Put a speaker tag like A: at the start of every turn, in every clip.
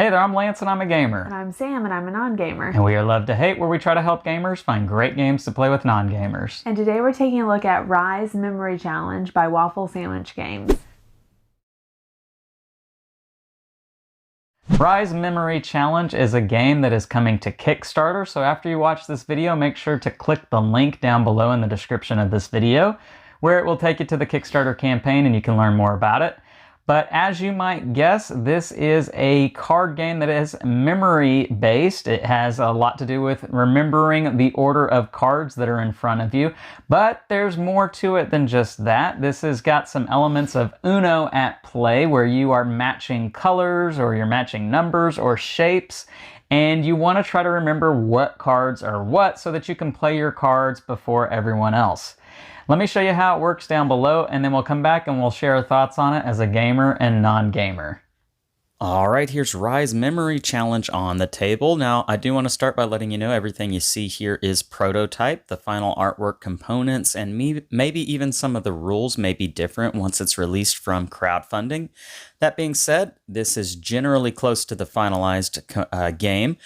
A: Hey there, I'm Lance and I'm a gamer.
B: And I'm Sam and I'm a non-gamer.
A: And we are Love to Hate, where we try to help gamers find great games to play with non-gamers.
B: And today we're taking a look at Rize Memory Challenge by Waffle Sandwich Games.
A: Rize Memory Challenge is a game that is coming to Kickstarter, so after you watch this video, make sure to click the link down below in the description of this video, where it will take you to the Kickstarter campaign and you can learn more about it. But as you might guess, this is a card game that is memory-based. It has a lot to do with remembering the order of cards that are in front of you. But there's more to it than just that. This has got some elements of Uno at play, where you are matching colors, or you're matching numbers or shapes. And you want to try to remember what cards are what so that you can play your cards before everyone else. Let me show you how it works down below, and then we'll come back and we'll share our thoughts on it as a gamer and non-gamer. All right, here's Rize Memory Challenge on the table. Now, I do want to start by letting you know everything you see here is prototype. The final artwork components and maybe even some of the rules may be different once it's released from crowdfunding. That being said, this is generally close to the finalized game,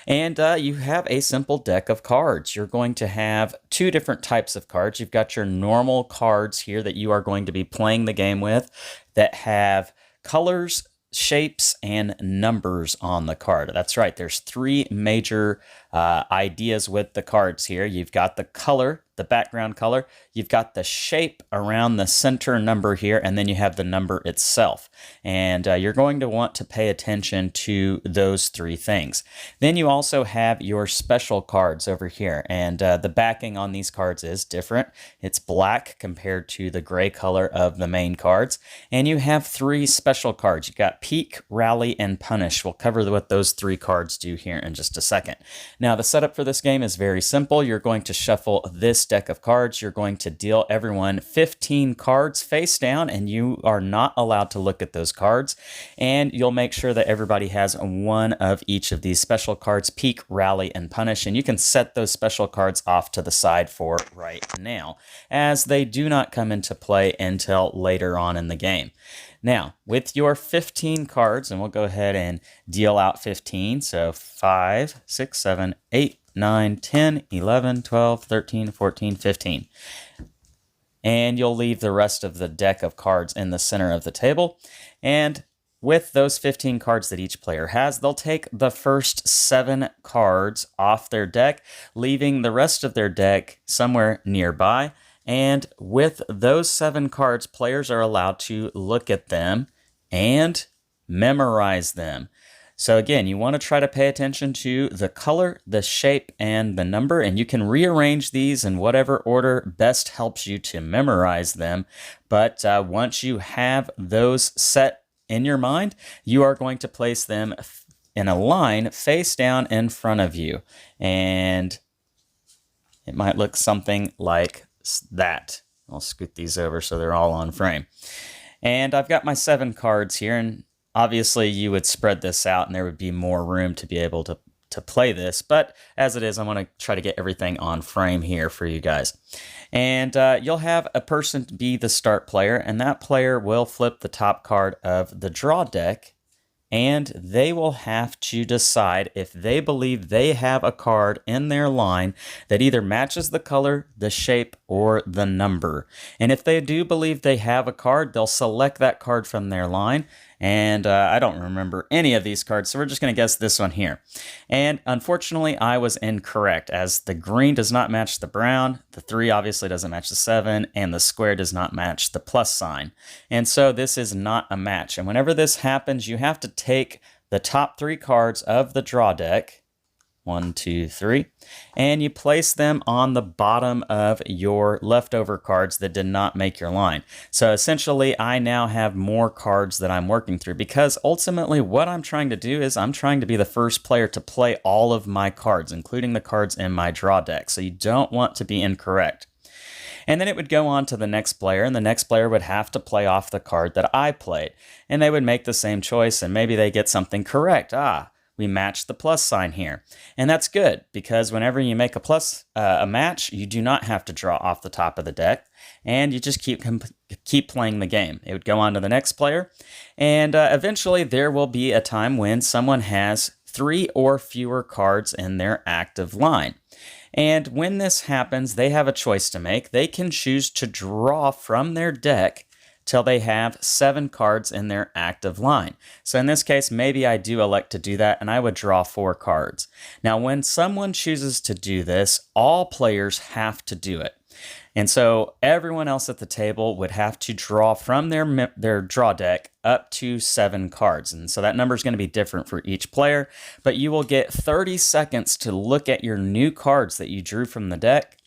A: and you have a simple deck of cards. You're going to have two different types of cards. You've got your normal cards here that you are going to be playing the game with that have colors, shapes, and numbers on the card. That's right, there's three major ideas with the cards here. You've got the color, the background color, you've got the shape around the center number here, and then you have the number itself. And you're going to want to pay attention to those three things. Then you also have your special cards over here, and the backing on these cards is different. It's black compared to the gray color of the main cards. And you have three special cards. You've got Peek, Rally, and Punish. We'll cover what those three cards do here in just a second. Now, the setup for this game is very simple. You're going to shuffle this deck of cards. You're going to deal everyone 15 cards face down, and you are not allowed to look at those cards. And you'll make sure that everybody has one of each of these special cards, Peek, Rally, and Punish. And you can set those special cards off to the side for right now, as they do not come into play until later on in the game. Now, with your 15 cards, and we'll go ahead and deal out 15. So 5, 6, 7, 8, 9, 10, 11, 12, 13, 14, 15. And you'll leave the rest of the deck of cards in the center of the table. And with those 15 cards that each player has, they'll take the first 7 cards off their deck, leaving the rest of their deck somewhere nearby. And with those 7 cards, players are allowed to look at them and memorize them. So again, you want to try to pay attention to the color, the shape, and the number, and you can rearrange these in whatever order best helps you to memorize them. But once you have those set in your mind, you are going to place them in a line face down in front of you. And it might look something like that. I'll scoot these over so they're all on frame. And I've got my 7 cards here, and obviously you would spread this out and there would be more room to be able to play this, but as it is, I want to try to get everything on frame here for you guys. And you'll have a person be the start player, and that player will flip the top card of the draw deck, and they will have to decide if they believe they have a card in their line that either matches the color, the shape, or the number. And if they do believe they have a card, they'll select that card from their line. And I don't remember any of these cards, so we're just going to guess this one here. And unfortunately, I was incorrect, as the green does not match the brown, the 3 obviously doesn't match the 7, and the square does not match the plus sign. And so this is not a match. And whenever this happens, you have to take the top 3 cards of the draw deck, 1, 2, 3, and you place them on the bottom of your leftover cards that did not make your line. So essentially, I now have more cards that I'm working through, because ultimately what I'm trying to do is I'm trying to be the first player to play all of my cards, including the cards in my draw deck. So you don't want to be incorrect. And then it would go on to the next player, and the next player would have to play off the card that I played. And they would make the same choice, and maybe they get something correct.
C: we match the plus sign here. And that's good because whenever you make a match, you do not have to draw off the top of the deck, and you just keep playing the game. It would go on to the next player, and eventually there will be a time when someone has 3 or fewer cards in their active line. And when this happens, they have a choice to make. They can choose to draw from their deck till they have 7 cards in their active line. So in this case, maybe I do elect to do that, and I would draw 4 cards. Now, when someone chooses to do this, all players have to do it. And so everyone else at the table would have to draw from their draw deck up to 7 cards. And so that number is going to be different for each player, but you will get 30 seconds to look at your new cards that you drew from the deck,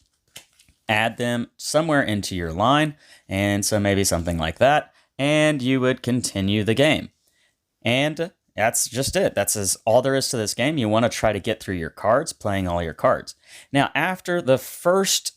C: add them somewhere into your line, and so maybe something like that, and you would continue the game. And that's just it. That's all there is to this game. You want to try to get through your cards, playing all your cards. Now, after the first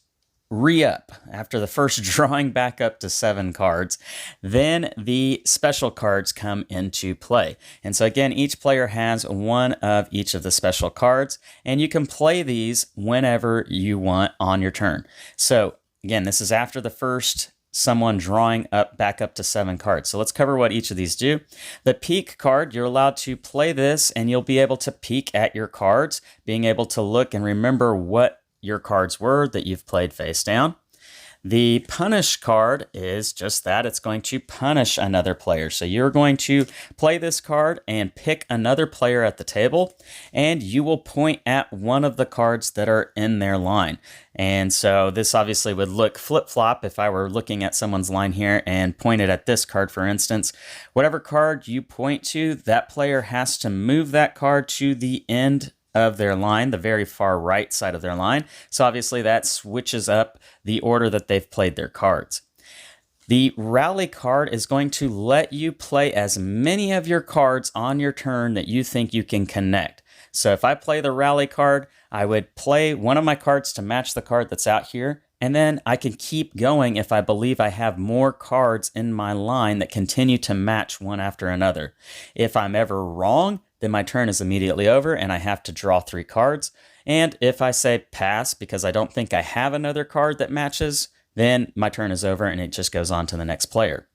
C: re-up, after the first drawing back up to 7 cards, then the special cards come into play. And so again, each player has one of each of the special cards, and you can play these whenever you want on your turn. So again, this is after the first someone drawing back up to 7 cards. So let's cover what each of these do. The peek card, you're allowed to play this, and you'll be able to peek at your cards, being able to look and remember what your cards were that you've played face down. The punish card is just that. It's going to punish another player. So you're going to play this card and pick another player at the table, and you will point at one of the cards that are in their line. And so this obviously would look flip-flop if I were looking at someone's line here and pointed at this card, for instance. Whatever card you point to, that player has to move that card to the end of their line, the very far right side of their line. So obviously that switches up the order that they've played their cards. The rally card is going to let you play as many of your cards on your turn that you think you can connect. So if I play the rally card, I would play one of my cards to match the card that's out here, and then I can keep going if I believe I have more cards in my line that continue to match one after another. If I'm ever wrong, then my turn is immediately over and I have to draw 3 cards. And if I say pass because I don't think I have another card that matches, then my turn is over and it just goes on to the next player.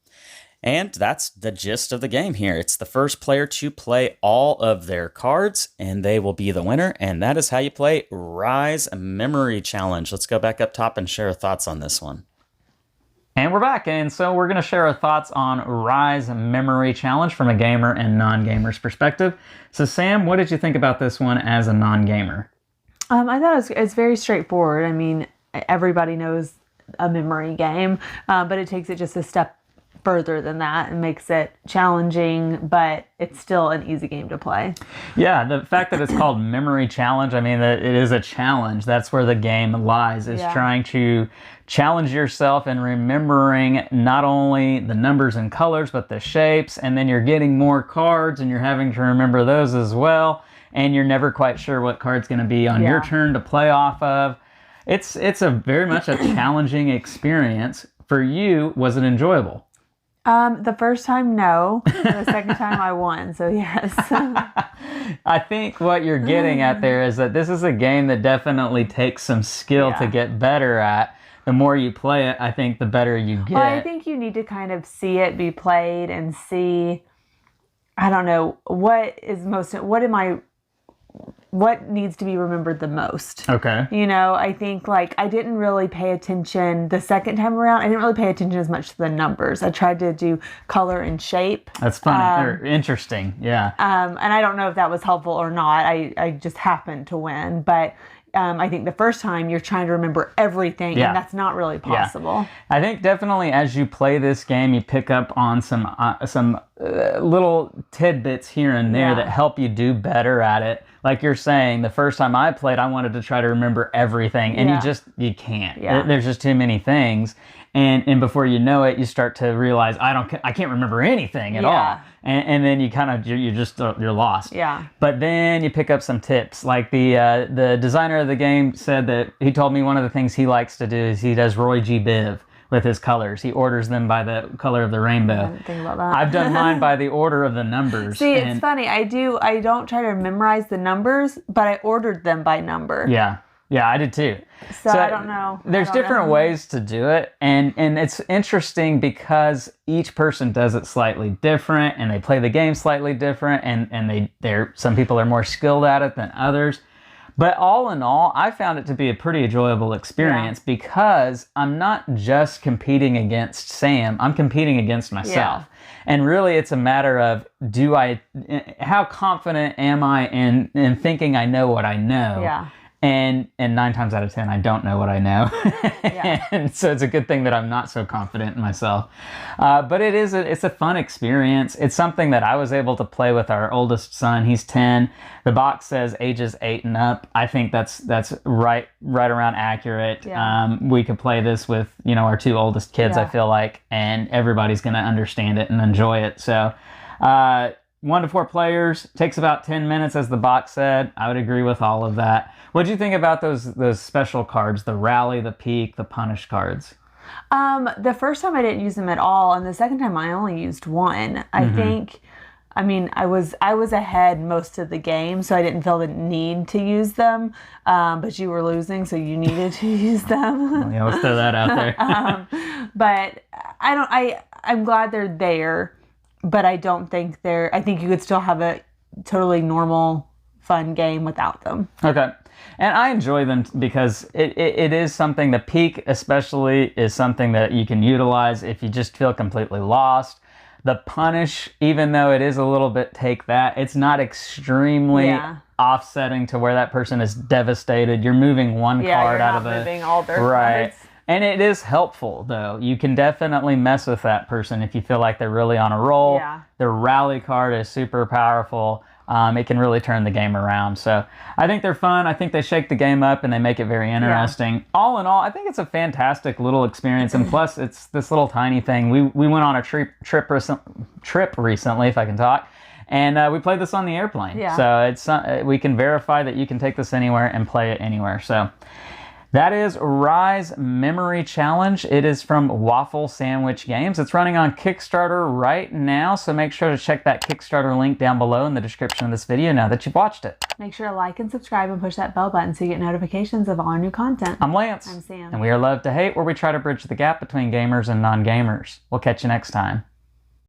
C: And that's the gist of the game here. It's the first player to play all of their cards, and they will be the winner. And that is how you play Rize Memory Challenge. Let's go back up top and share our thoughts on this one.
A: And we're back, and so we're going to share our thoughts on Rize Memory Challenge from a gamer and non-gamer's perspective. So Sam, what did you think about this one as a non-gamer?
B: I thought it's very straightforward. I mean, everybody knows a memory game, but it takes it just a step further than that and makes it challenging, but it's still an easy game to play.
A: Yeah, the fact that it's called Memory Challenge, I mean, that it is a challenge. That's where the game lies, is trying to challenge yourself in remembering not only the numbers and colors, but the shapes, and then you're getting more cards and you're having to remember those as well, and you're never quite sure what card's going to be on your turn to play off of. It's a very much a challenging experience. For you, was it enjoyable?
B: The first time, no. The second time I won, so yes.
A: I think what you're getting at there is that this is a game that definitely takes some skill to get better at. The more you play it, I think the better you get.
B: Well, I think you need to kind of see it be played and see, I don't know, what needs to be remembered the most.
A: Okay.
B: You know, I think like I didn't really pay attention the second time around. I didn't really pay attention as much to the numbers. I tried to do color and shape.
A: That's funny or interesting. Yeah.
B: And I don't know if that was helpful or not. I just happened to win. But I think the first time you're trying to remember everything, and that's not really possible.
A: Yeah. I think definitely as you play this game, you pick up on some little tidbits here and there that help you do better at it. Like you're saying, the first time I played, I wanted to try to remember everything, and you can't.
B: Yeah.
A: There's just too many things, and before you know it, you start to realize I can't remember anything at all, and then you're lost.
B: Yeah.
A: But then you pick up some tips. Like the designer of the game said that he told me one of the things he likes to do is he does Roy G. Biv, with his colors. He orders them by the color of the rainbow.
B: I didn't think about that.
A: I've done mine by the order of the numbers.
B: See, it's funny. I don't try to memorize the numbers, but I ordered them by number.
A: Yeah. Yeah, I did too.
B: So I don't know.
A: There's different ways to do it, and it's interesting because each person does it slightly different, and they play the game slightly different, and some people are more skilled at it than others. But all in all, I found it to be a pretty enjoyable experience because I'm not just competing against Sam, I'm competing against myself. And really it's a matter of how confident am I in thinking I know what I know?
B: Yeah.
A: And 9 times out of 10, I don't know what I know. And so it's a good thing that I'm not so confident in myself. But it's a fun experience. It's something that I was able to play with our oldest son. He's 10. The box says ages 8 and up. I think that's right around accurate.
B: Yeah.
A: We could play this with, our 2 oldest kids, I feel like, and everybody's going to understand it and enjoy it. So, 1 to 4 players, takes about 10 minutes, as the box said. I would agree with all of that. What do you think about those special cards, the Rally, the Peak, the Punish cards?
B: The first time I didn't use them at all, and the second time I only used 1. I think, I was ahead most of the game, so I didn't feel the need to use them. But you were losing, so you needed to use them.
A: Well, yeah, let's throw that out there.
B: But I'm glad they're there, but I don't think I think you could still have a totally normal, fun game without them.
A: Okay. And I enjoy them because it is something, the Peak especially is something that you can utilize if you just feel completely lost. The Punish, even though it is a little bit take that, it's not extremely offsetting to where that person is devastated. You're moving one card out of it.
B: Moving all their
A: right.
B: cards.
A: And it is helpful, though. You can definitely mess with that person if you feel like they're really on a roll.
B: Yeah.
A: The Rally card is super powerful. It can really turn the game around. So I think they're fun. I think they shake the game up and they make it very interesting. Yeah. All in all, I think it's a fantastic little experience. And plus, it's this little tiny thing. We went on a trip recently, if I can talk. And we played this on the airplane. Yeah. So we can verify that you can take this anywhere and play it anywhere. So that is Rize Memory Challenge. It is from Waffle Sandwich Games. It's running on Kickstarter right now, so make sure to check that Kickstarter link down below in the description of this video now that you've watched it.
B: Make sure to like and subscribe and push that bell button so you get notifications of all our new content.
A: I'm Lance.
B: I'm Sam.
A: And we are Love to Hate, where we try to bridge the gap between gamers and non-gamers. We'll catch you next time.